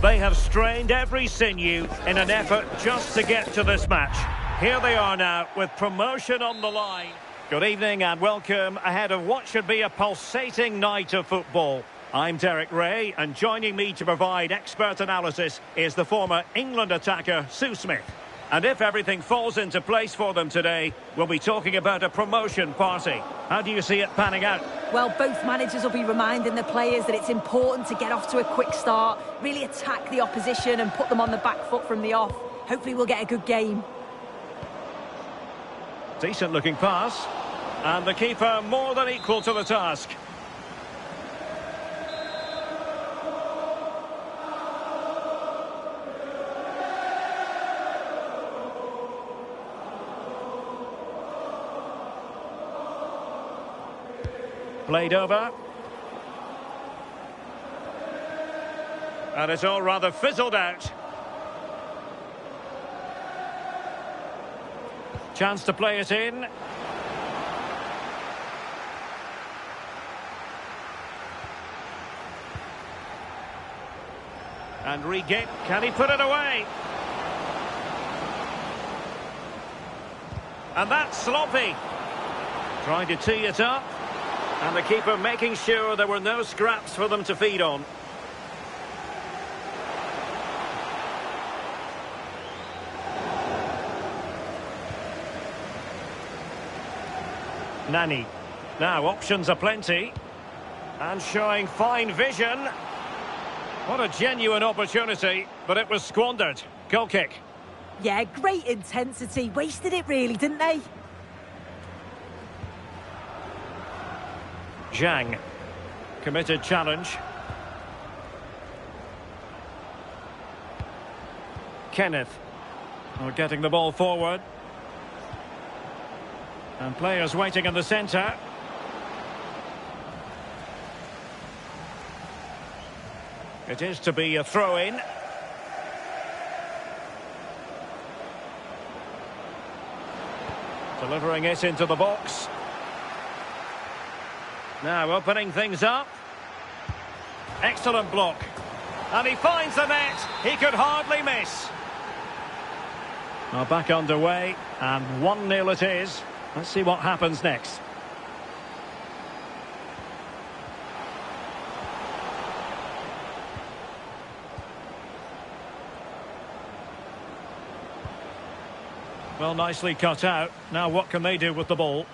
They have strained every sinew in an effort just to get to this match. Here they are now with promotion on the line. Good evening and welcome ahead of what should be a pulsating night of football. I'm Derek Ray, and joining me to provide expert analysis is the former England attacker Sue Smith. And if everything falls into place for them today, we'll be talking about a promotion party. How do you see it panning out? Well, both managers will be reminding the players that it's important to get off to a quick start, really attack the opposition and put them on the back foot from the off. Hopefully we'll get a good game. Decent looking pass. And the keeper more than equal to the task. Played over. And it's all rather fizzled out. Chance to play it in. And regain. Can he put it away? And that's sloppy. Trying to tee it up. And the keeper making sure there were no scraps for them to feed on. Nani. Now options are plenty. And showing fine vision. What a genuine opportunity, but it was squandered. Goal kick. Yeah, great intensity. Wasted it really, didn't they? Zhang. Committed challenge. Kenneth. We're getting the ball forward. And players waiting in the centre. It is to be a throw-in. Delivering it into the box. Now opening things up. Excellent block. And he finds the net. He could hardly miss. Well, back underway. And 1-0 it is. Let's see what happens next. Well, nicely cut out. Now what can they do with the ball?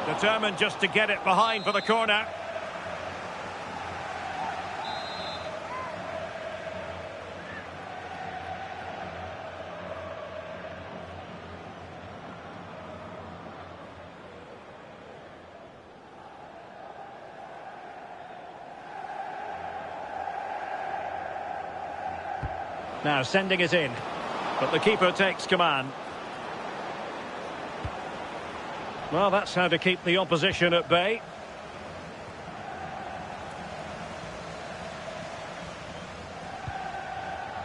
Determined just to get it behind for the corner. Now sending it in, but the keeper takes command. Well, that's how to keep the opposition at bay.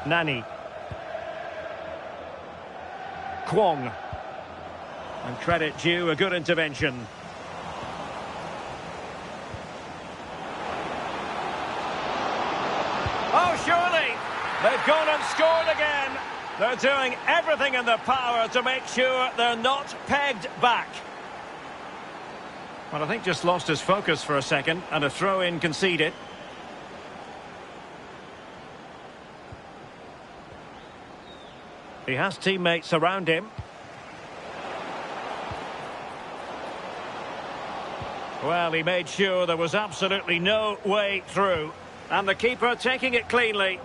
Nani. Kwong. And credit due, a good intervention. Oh, surely! They've gone and scored again. They're doing everything in their power to make sure they're not pegged back. Well, I think just lost his focus for a second, and a throw-in conceded. He has teammates around him. Well, he made sure there was absolutely no way through. And the keeper taking it cleanly.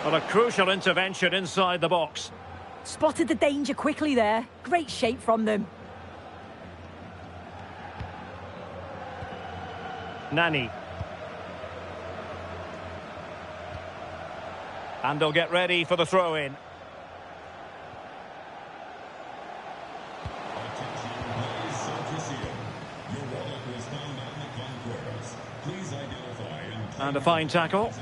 Well, a crucial intervention inside the box. Spotted the danger quickly there. Great shape from them. Nani. And they'll get ready for the throw-in. And a fine tackle.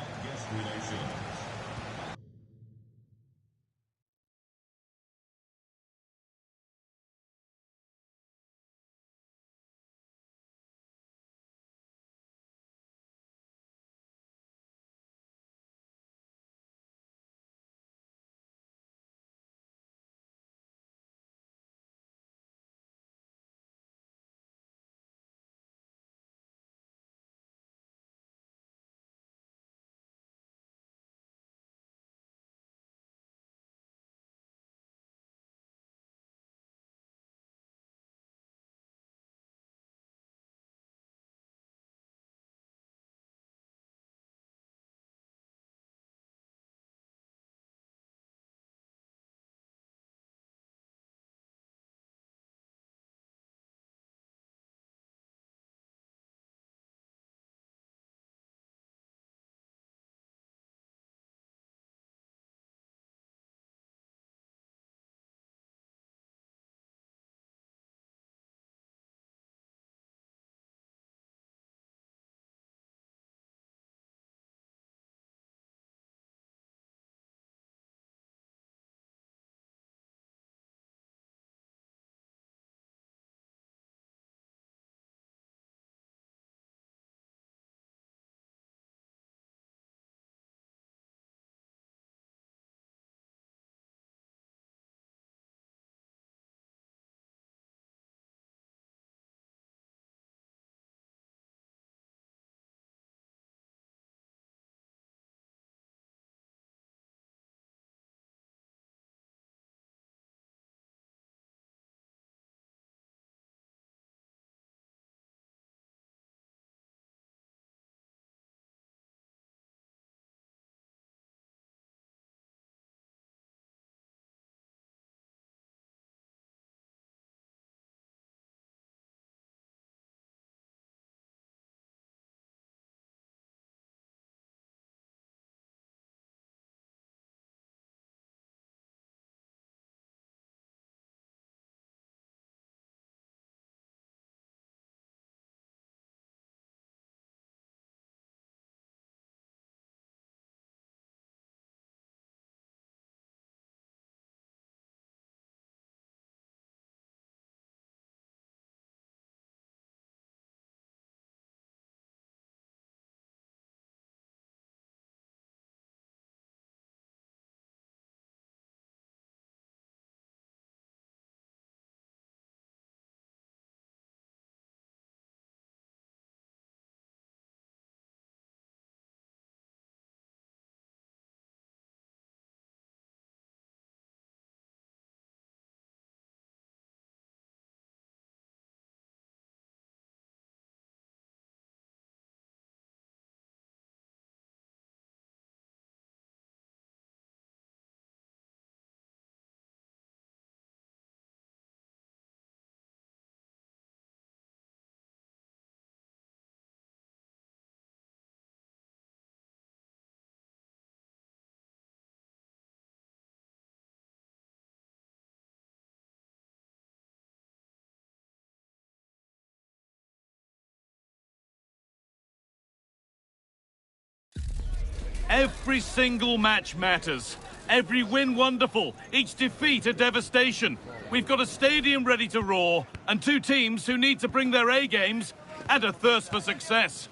Every single match matters. Every win wonderful, each defeat a devastation. We've got a stadium ready to roar, and two teams who need to bring their A-games and a thirst for success.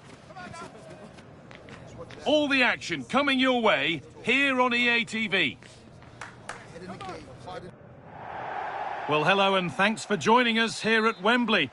All the action coming your way here on EA TV. Well, hello and thanks for joining us here at Wembley.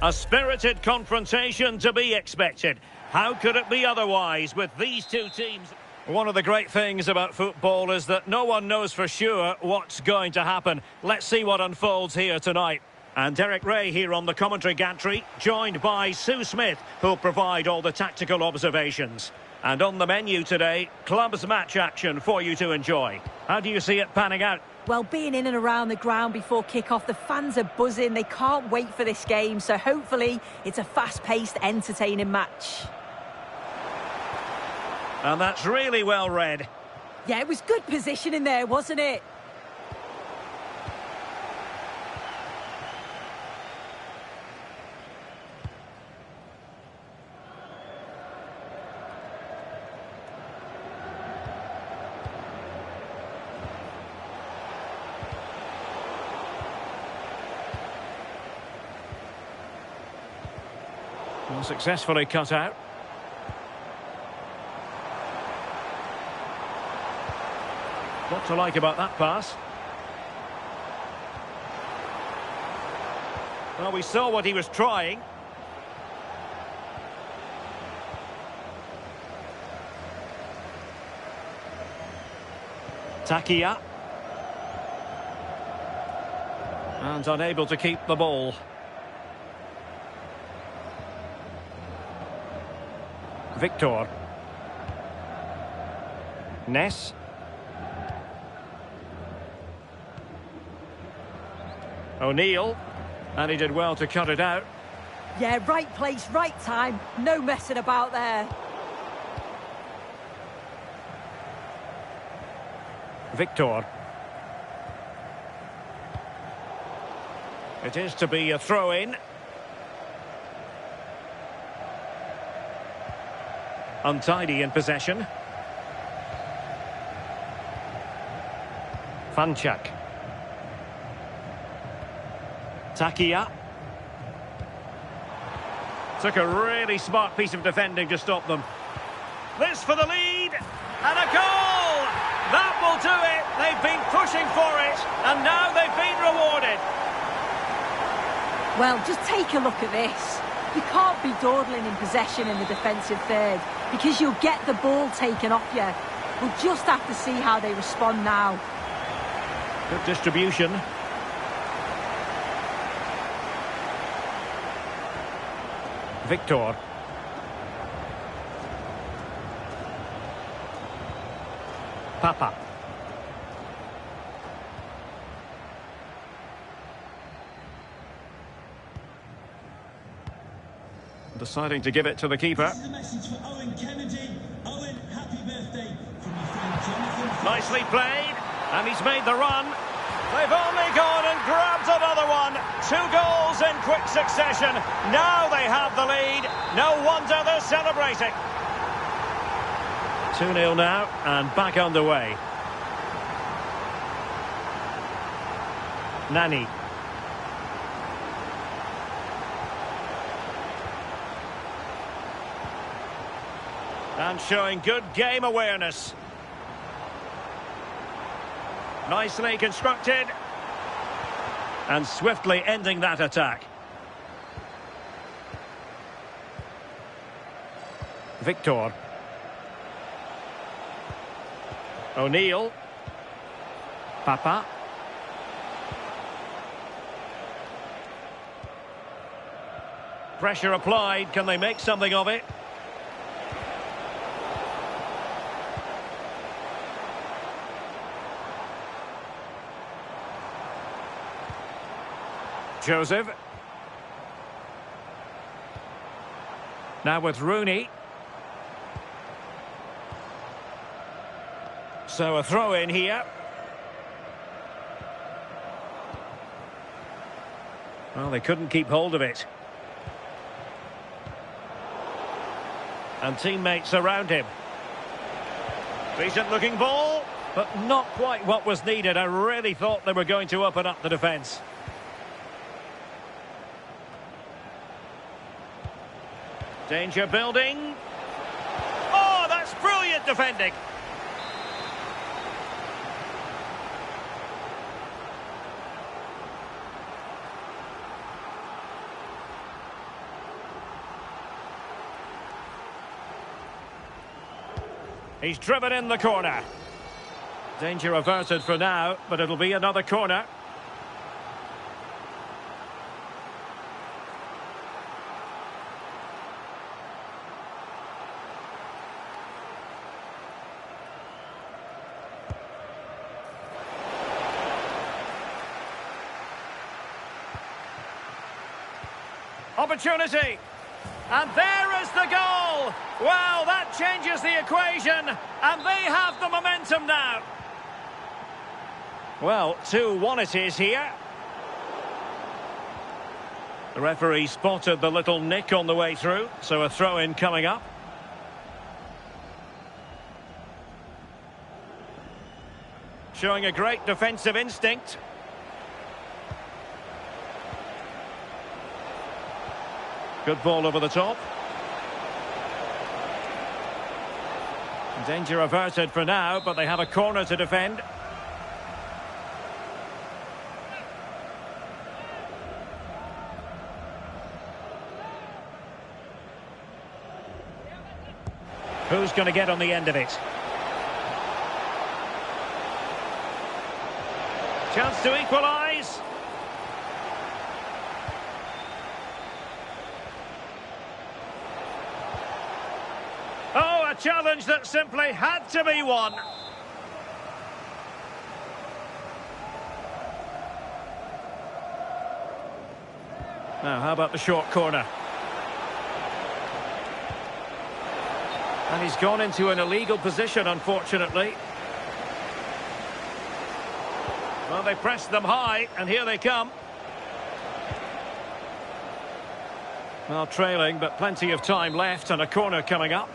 A spirited confrontation to be expected. How could it be otherwise with these two teams? One of the great things about football is that no one knows for sure what's going to happen. Let's see what unfolds here tonight. And Derek Ray here on the commentary gantry, joined by Sue Smith, who'll provide all the tactical observations. And on the menu today, clubs match action for you to enjoy. How do you see it panning out? Well, being in and around the ground before kick-off, the fans are buzzing. They can't wait for this game, so hopefully it's a fast-paced, entertaining match. And that's really well read. Yeah, it was good positioning there, wasn't it? Well, successfully cut out. What to like about that pass? Well, we saw what he was trying. Takia. And unable to keep the ball. Victor. Ness. O'Neill. And he did well to cut it out. Yeah, right place, right time. No messing about there. Victor. It is to be a throw-in. Untidy in possession. Fanchak. Takia. Took a really smart piece of defending to stop them. This for the lead. And a goal! That will do it. They've been pushing for it. And now they've been rewarded. Well, just take a look at this. You can't be dawdling in possession in the defensive third because you'll get the ball taken off you. We'll just have to see how they respond now. Good distribution. Victor. Papa. Deciding to give it to the keeper. This is a message for Owen Kennedy. Owen, happy birthday from your friend Jonathan. Nicely played, and he's made the run. They've only gone and grabbed another one. 2 goals in quick succession. Now they have the lead. No wonder they're celebrating. 2-0 now, and back underway. Nani. And showing good game awareness. Nicely constructed. And swiftly ending that attack. Victor. O'Neill. Papa. Pressure applied. Can they make something of it? Joseph. Now with Rooney. So a throw in here. Well, they couldn't keep hold of it. And teammates around him. Decent looking ball, but not quite what was needed. I really thought they were going to open up the defence. Danger building. Oh, that's brilliant defending. He's driven in the corner. Danger averted for now, but it'll be another corner. Opportunity. And there is the goal. Well, that changes the equation. And they have the momentum now. Well, 2-1 it is here. The referee spotted the little nick on the way through. So a throw-in coming up. Showing a great defensive Good ball over the top. Danger averted for now, but they have a corner to defend. Who's going to get on the end of it? Chance to equalise. Oh, a challenge that simply had to be won. Now, how about the short corner? And he's gone into an illegal position, unfortunately. Well, they pressed them high, and here they come. Well, trailing, but plenty of time left, and a corner coming up.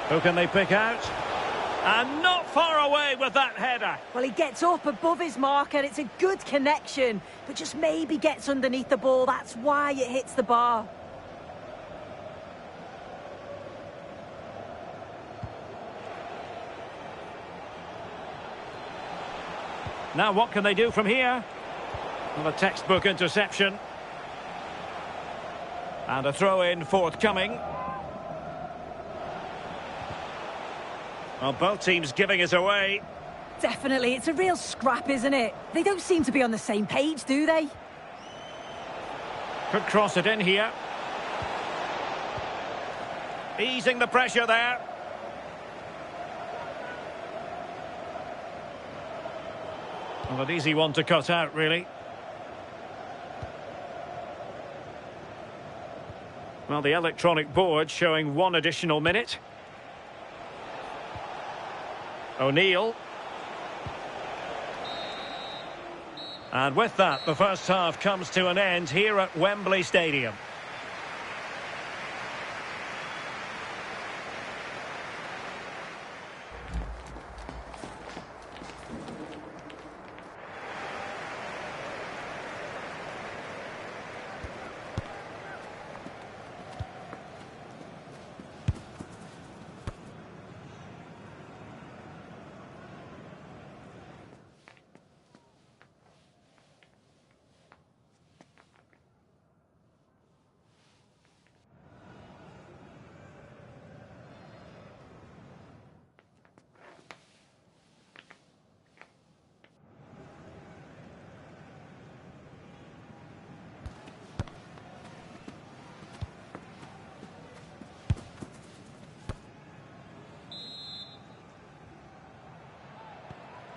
Who can they pick out? And not far away with that header. Well, he gets up above his marker. It's a good connection, but just maybe gets underneath the ball. That's why it hits the bar. Now what can they do from here? Well, a textbook interception. And a throw-in forthcoming. Well, both teams giving it away. Definitely, it's a real scrap, isn't it? They don't seem to be on the same page, do they? Could cross it in here. Easing the pressure there. Well, an easy one to cut out, really. Well, the electronic board showing 1 additional minute. O'Neill. And with that, the first half comes to an end here at Wembley Stadium.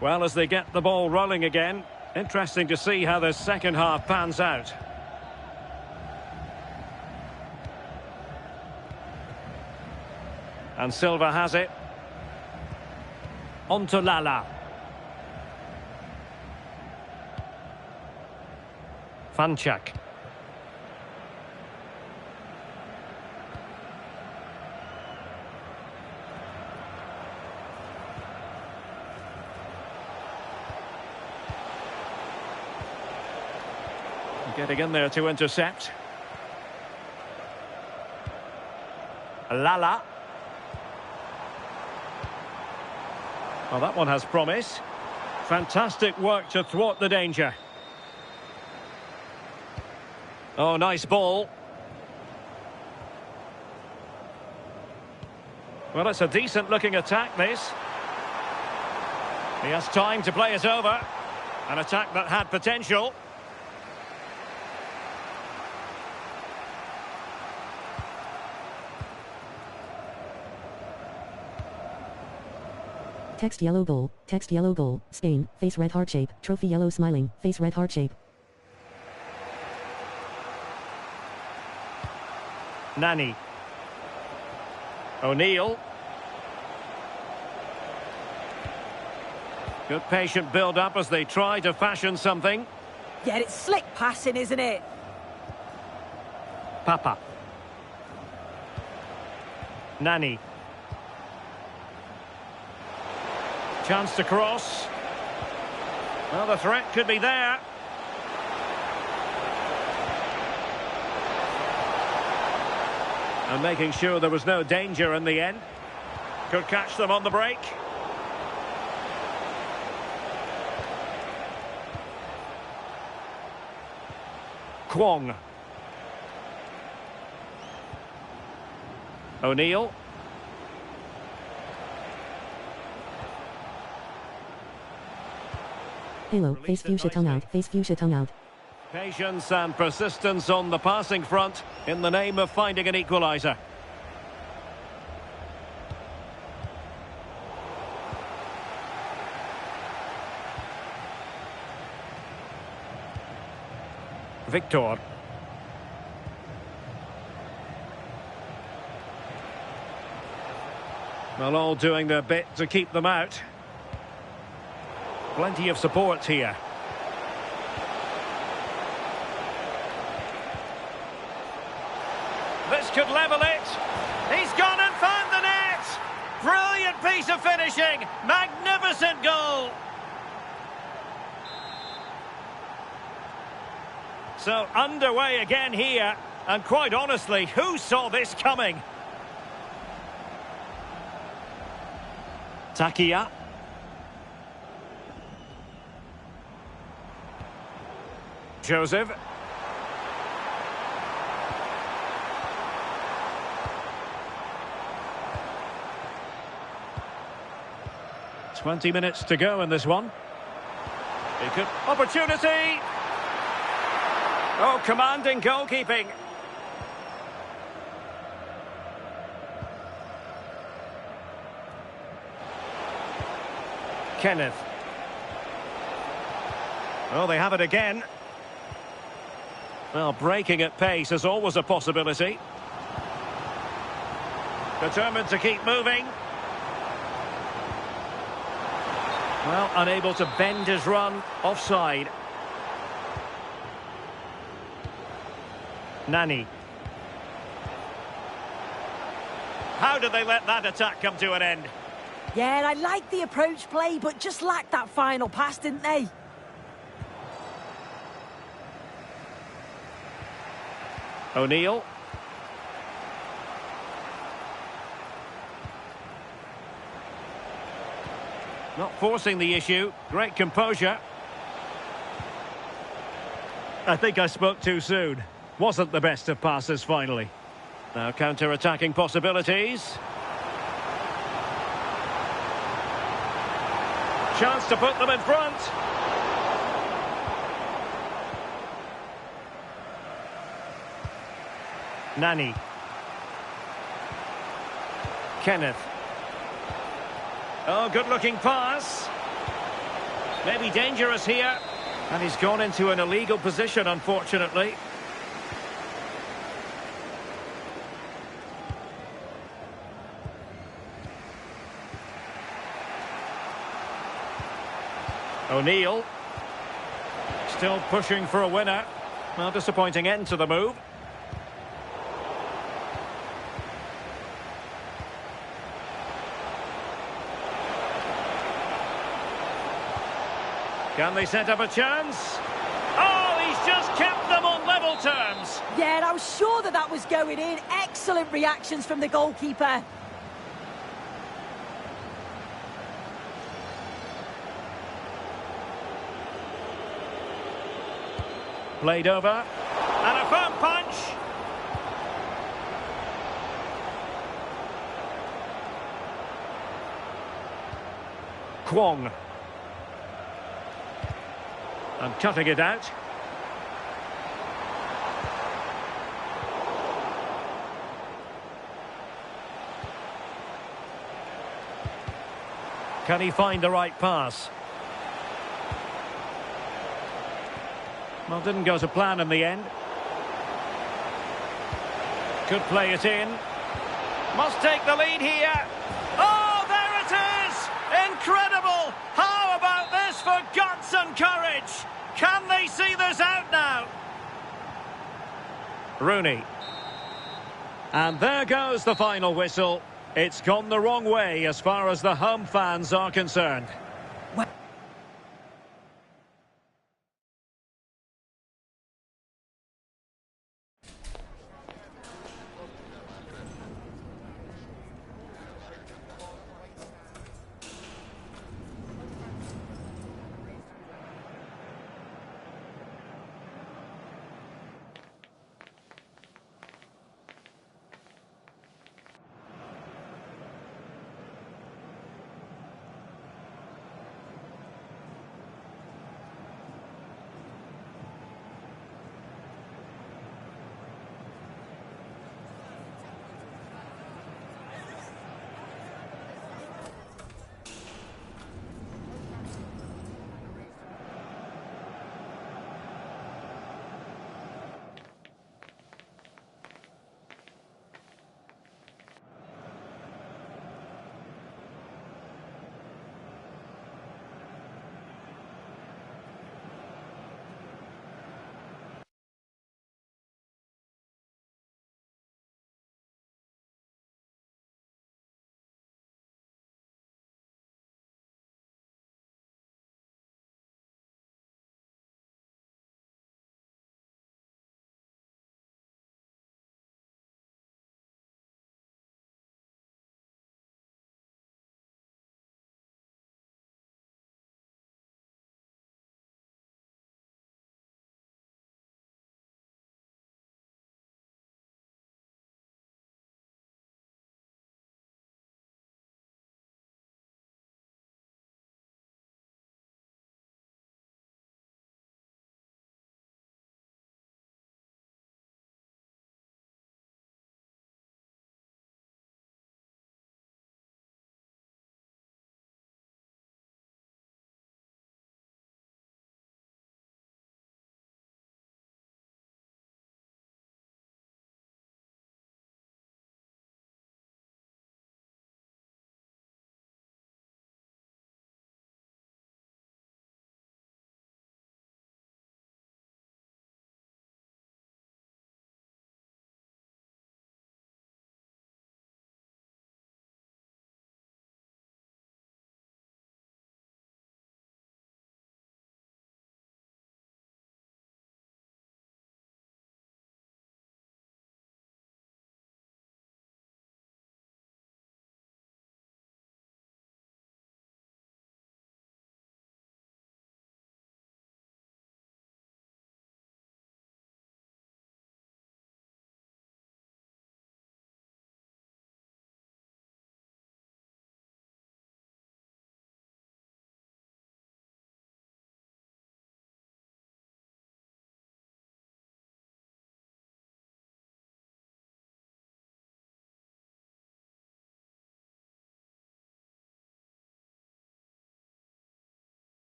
Well, as they get the ball rolling again, interesting to see how the second half pans out. And Silva has it. On to Lala. Fanchak. Getting in there to intercept. Lala. Well, that one has promise. Fantastic work to thwart the danger. Oh, nice ball. Well, it's a decent-looking attack, this. He has time to play it over. An attack that had potential. Text yellow goal, Spain, face red heart shape, trophy yellow smiling, face red heart shape. Nani. O'Neill. Good patient build-up as they try to fashion something. Yeah, it's slick passing, isn't it? Papa. Nani. Chance to cross. Well, the threat could be there. And making sure there was no danger in the end. Could catch them on the break. Kwong. O'Neill. Halo, face fuchsia tongue out, face fuchsia tongue out. Patience and persistence on the passing front in the name of finding an equaliser. Victor. Well, all doing their bit to keep them out. Plenty of support here. This could level it. He's gone and found the net. Brilliant piece of finishing. Magnificent goal. So underway again here. And quite honestly, who saw this coming? Takia. Joseph. "20 minutes to go in this one. Opportunity! Oh, commanding goalkeeping. Kenneth. Oh, they have it again. Well, breaking at pace is always a possibility. Determined to keep moving. Well, unable to bend his run. Offside. Nani. How did they let that attack come to an end? Yeah, and I liked the approach play, but just lacked that final pass, didn't they? O'Neill. Not forcing the issue. Great composure. I think I spoke too soon. Wasn't the best of passes finally. Now counter-attacking possibilities. Chance to put them in front. Nani. Kenneth. Oh, good-looking pass. Maybe dangerous here. And he's gone into an illegal position, unfortunately. O'Neill. Still pushing for a winner. Well, disappointing end to the move. Can they set up a chance? Oh, he's just kept them on level terms. Yeah, and I was sure that that was going in. Excellent reactions from the goalkeeper. Played over. And a firm punch. Kwong. And cutting it out. Can he find the right pass? Well, didn't go to plan in the end. Could play it in. Must take the lead here. Oh, there it is! Incredible! How about this for guts and courage? Can they see this out now? Rooney. And there goes the final whistle. It's gone the wrong way as far as the home fans are concerned.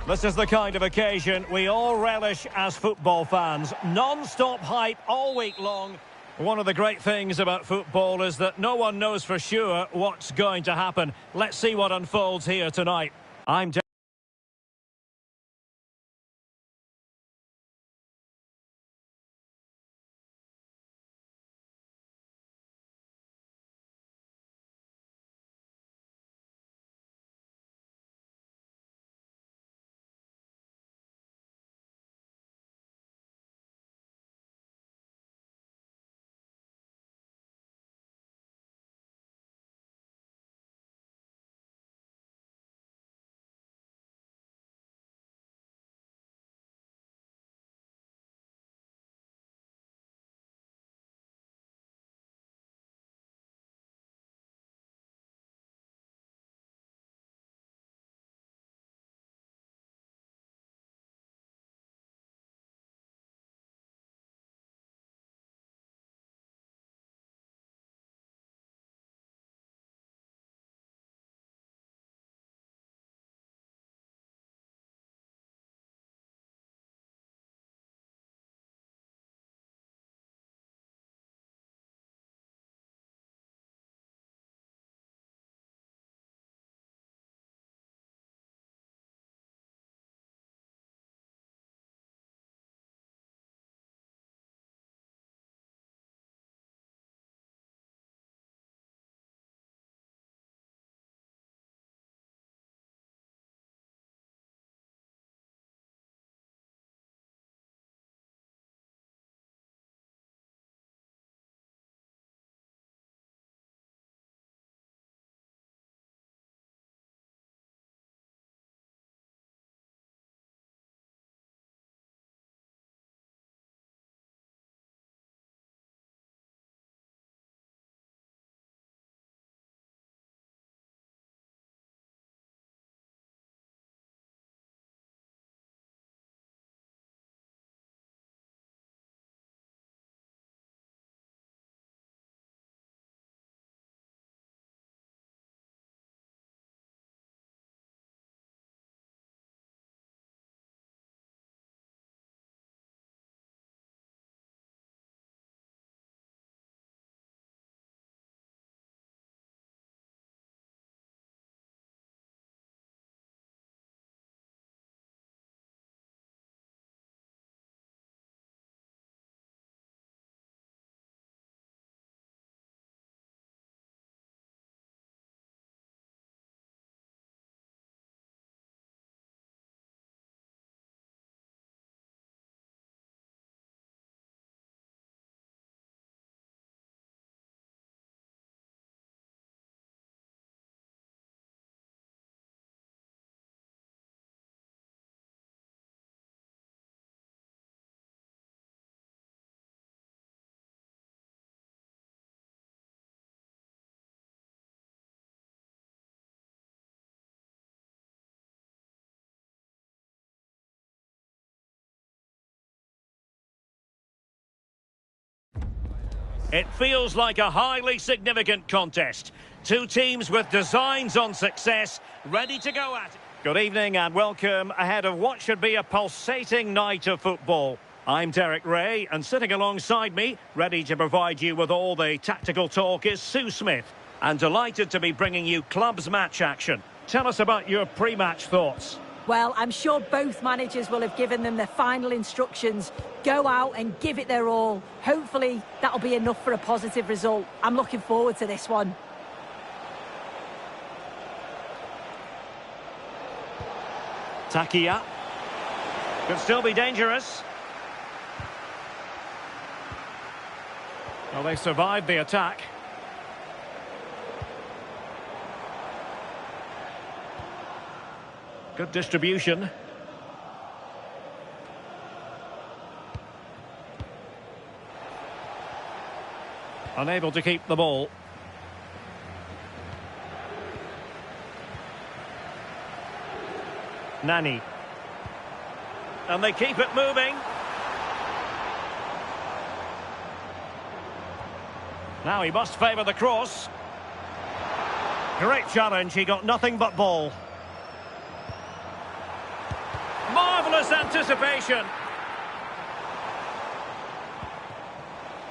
This is the kind of occasion we all relish as football fans. Non-stop hype all week long. One of the great things about football is that no one knows for sure what's going to happen. Let's see what unfolds here tonight. I'm It feels like a highly significant contest. Two teams with designs on success, ready to go at it. Good evening and welcome ahead of what should be a pulsating night of football. I'm Derek Ray, and sitting alongside me, ready to provide you with all the tactical talk, is Sue Smith. And delighted to be bringing you clubs match action. Tell us about your pre-match thoughts. Well, I'm sure both managers will have given them their final instructions. Go out and give it their all. Hopefully, that'll be enough for a positive result. I'm looking forward to this one. Takia. Could still be dangerous. Well, they survived the attack. Good distribution. Unable to keep the ball. Nani. And they keep it moving. Now he must favour the cross. Great challenge, he got nothing but ball. Flawless anticipation.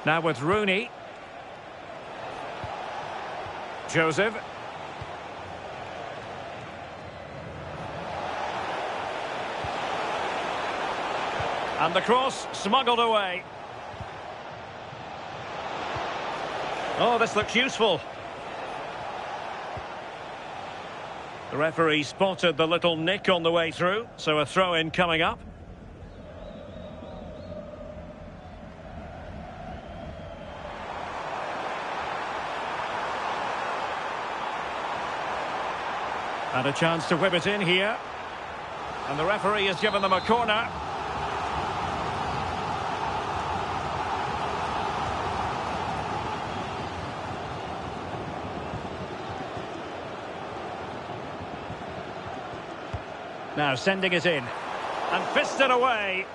Now with Rooney. Joseph. And the cross smuggled away. Oh, this looks useful. The referee spotted the little nick on the way through, so a throw-in coming up. And a chance to whip it in here. And the referee has given them a corner. Now sending it in. And fisted away.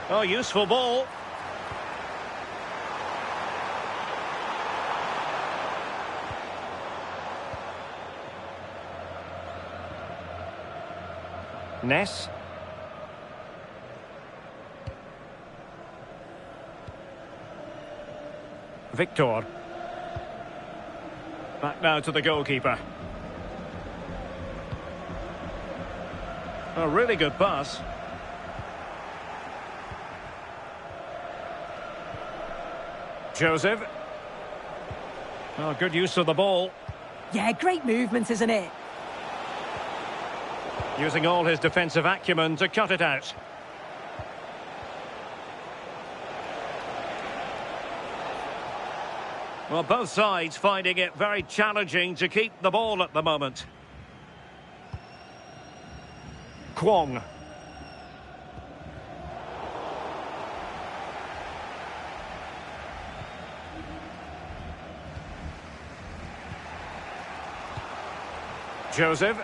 Oh, useful ball. Ness. Victor. Back now to the goalkeeper. A really good pass. Joseph. Oh, good use of the ball. Yeah, great movement, isn't it? Using all his defensive acumen to cut it out. Well, both sides finding it very challenging to keep the ball at the moment. Kwong. Joseph.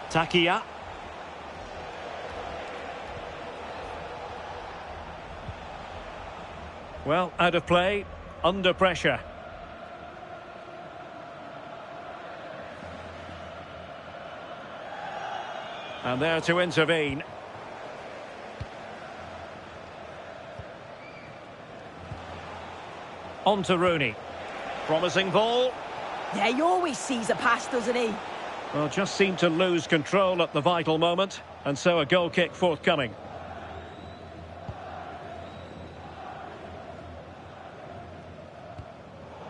Takia. Well, out of play, under pressure. And there to intervene. On to Rooney. Promising ball. Yeah, he always sees a pass, doesn't he? Well, just seemed to lose control at the vital moment, and so a goal kick forthcoming.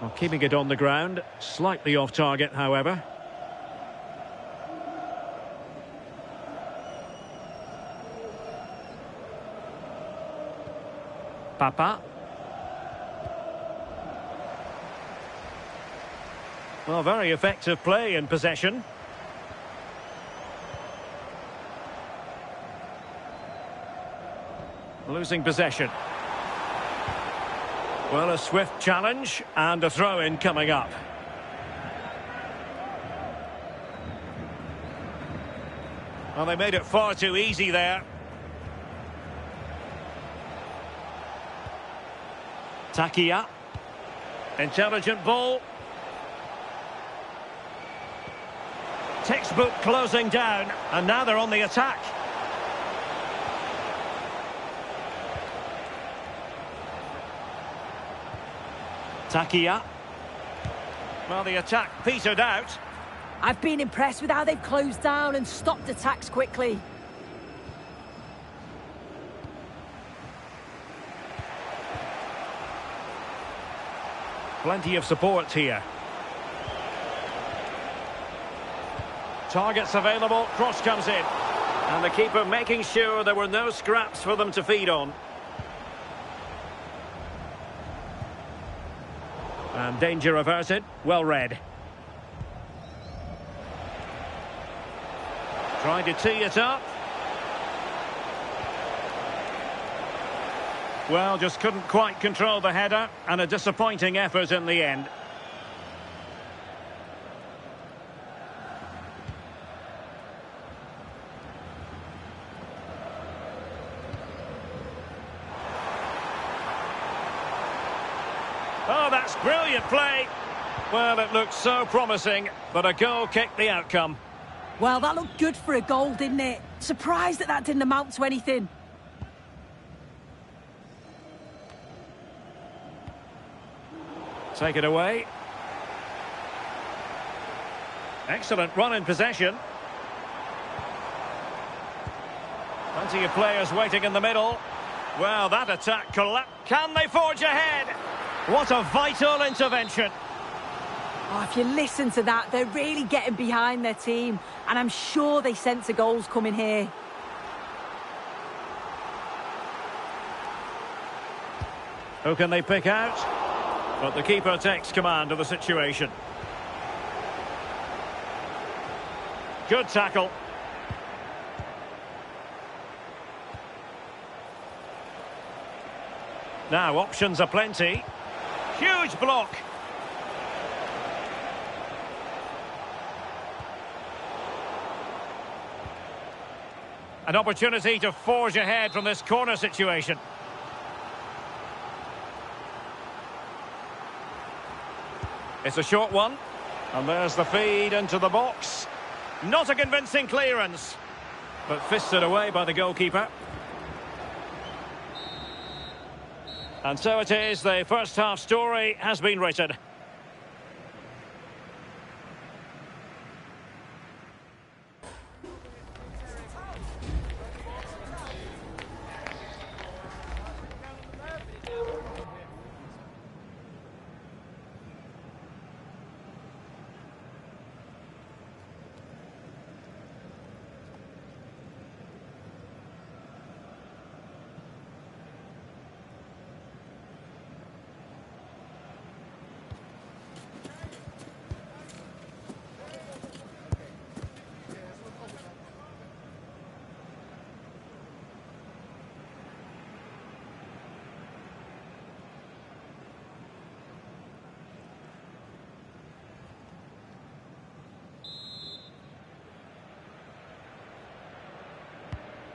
Well, keeping it on the ground, slightly off target, however. Papa. Well, very effective play in possession. Losing possession. Well, a swift challenge and a throw-in coming up. Well, they made it far too easy there. Takia. Intelligent ball. Textbook closing down, and now they're on the attack. Takia. Well, the attack petered out. I've been impressed with how they've closed down and stopped attacks quickly. Plenty of support here. Targets available, cross comes in. And the keeper making sure there were no scraps for them to feed on. And danger averted, well read. Trying to tee it up. Well, just couldn't quite control the header, and a disappointing effort in the end. Oh, that's brilliant play. Well, it looked so promising, but a goal kicked the outcome. Well, that looked good for a goal, didn't it? Surprised that didn't amount to anything. Take it away. Excellent run in possession. Plenty of players waiting in the middle. Well, that attack collapsed. Can they forge ahead? What a vital intervention. Oh, if you listen to that, they're really getting behind their team. And I'm sure they sense a goal's coming here. Who can they pick out? But the keeper takes command of the situation. Good tackle. Now, options are plenty. Huge block. An opportunity to forge ahead from this corner situation. It's a short one. And there's the feed into the box. Not a convincing clearance, but fisted away by the goalkeeper. And so it is, the first half story has been written.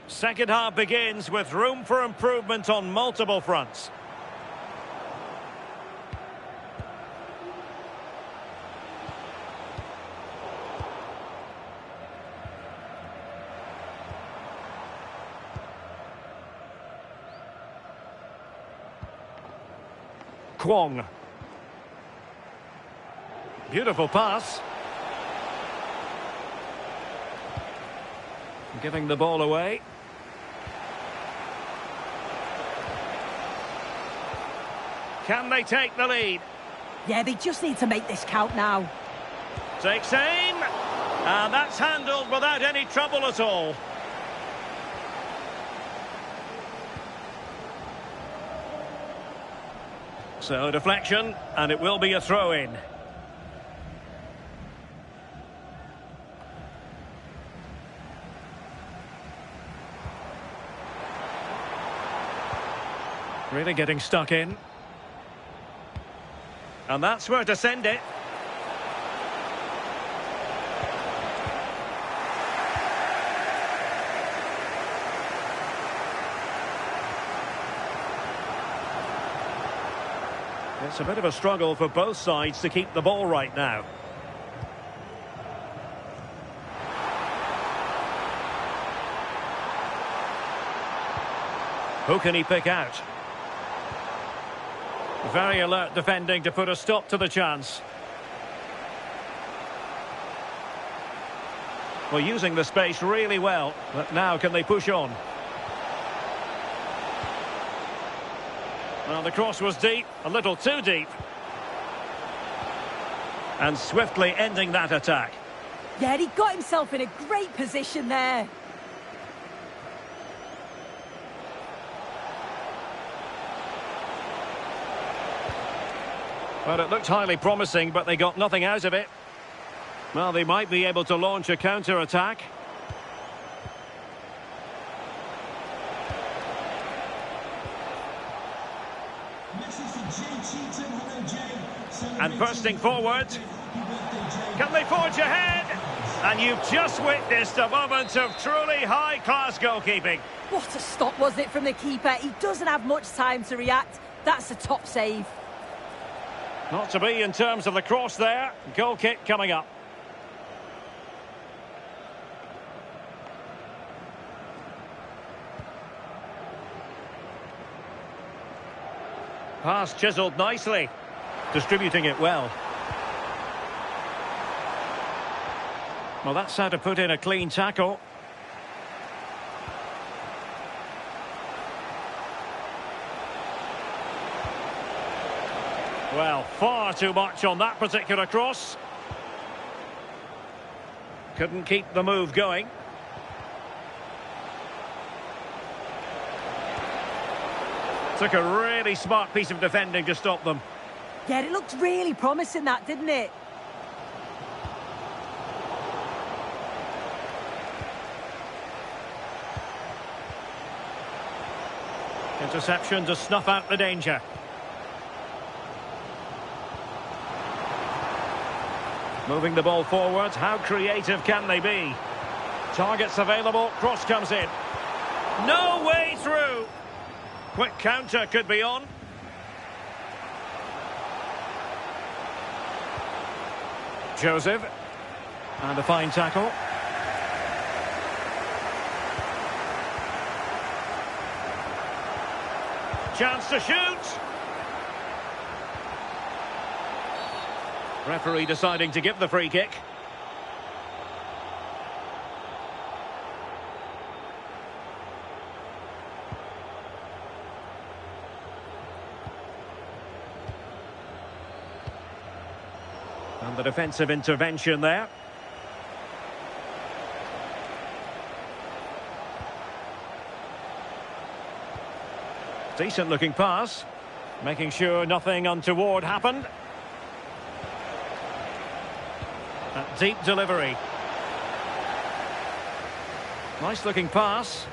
Second half begins with room for improvement on multiple fronts. Konger. Beautiful pass. Giving the ball away. Can they take the lead? Yeah, they just need to make this count now. Takes aim. And that's handled without any trouble at all. So deflection, and it will be a throw-in. Really getting stuck in. And that's where to send it. It's a bit of a struggle for both sides to keep the ball right now. Who can he pick out? Very alert defending to put a stop to the chance. Well, using the space really well, but now can they push on? Well, the cross was deep, a little too deep. And swiftly ending that attack. Yeah, he got himself in a great position there. Well, it looked highly promising, but they got nothing out of it. Well, they might be able to launch a counter-attack. And bursting forward. Can they forge ahead? And you've just witnessed a moment of truly high-class goalkeeping. What a stop, wasn't it, from the keeper? He doesn't have much time to react. That's a top save. Not to be in terms of the cross there. Goal kick coming up. Pass chiselled nicely. Distributing it well. Well, that's how to put in a clean tackle. Well, far too much on that particular cross. Couldn't keep the move going. Took a really smart piece of defending to stop them. Yeah, it looked really promising, that, didn't it? Interception to snuff out the danger. Moving the ball forward, how creative can they be? Targets available, cross comes in. No way through! Quick counter could be on. Joseph. And a fine tackle. Chance to shoot! Referee deciding to give the free kick. And the defensive intervention there. Decent looking pass. Making sure nothing untoward happened. That deep delivery. Nice looking pass.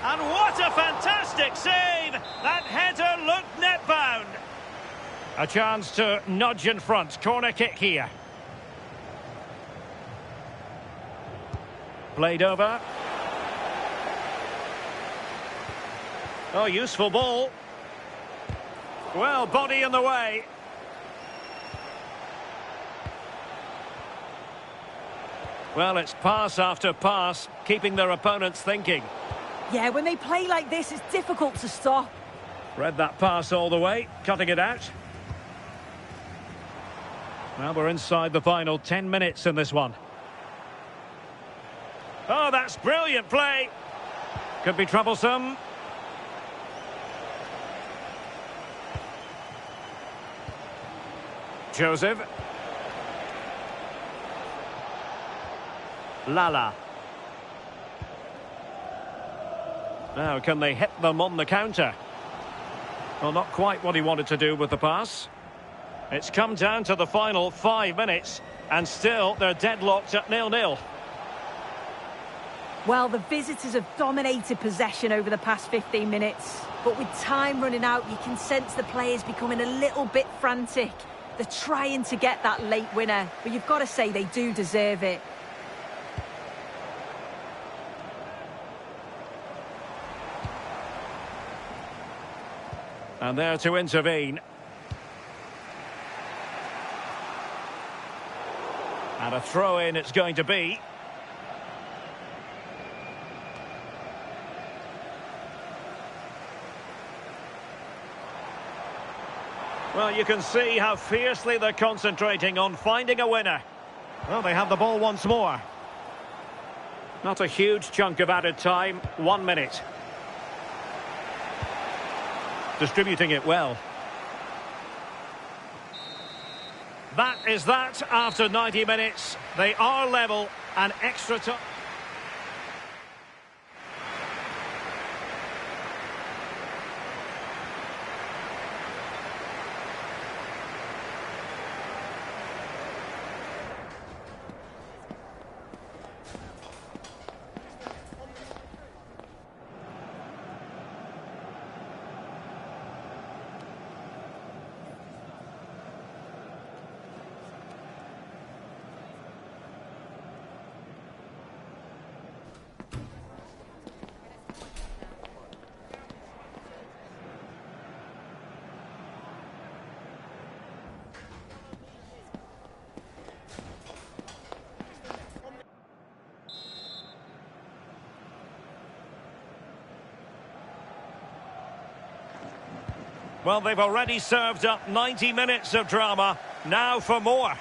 And what a fantastic save! That header looked net bound. A chance to nudge in front. Corner kick here. Played over. Oh, useful ball. Well, body in the way. Well, it's pass after pass, keeping their opponents thinking. Yeah, when they play like this, it's difficult to stop. Read that pass all the way, cutting it out. Well, we're inside the final 10 minutes in this one. Oh, that's brilliant play. Could be troublesome. Joseph. Lala. Now, can they hit them on the counter? Well, not quite what he wanted to do with the pass. It's come down to the final 5 minutes, and still they're deadlocked at 0-0. Well, the visitors have dominated possession over the past 15 minutes. But with time running out, you can sense the players becoming a little bit frantic. They're trying to get that late winner, but you've got to say they do deserve it. And there to intervene. And a throw-in it's going to be. Well, you can see how fiercely they're concentrating on finding a winner. Well, they have the ball once more. Not a huge chunk of added time, 1 minute. Distributing it well. That is that after 90 minutes. They are level and extra time. Well, they've already served up 90 minutes of drama. Now for more.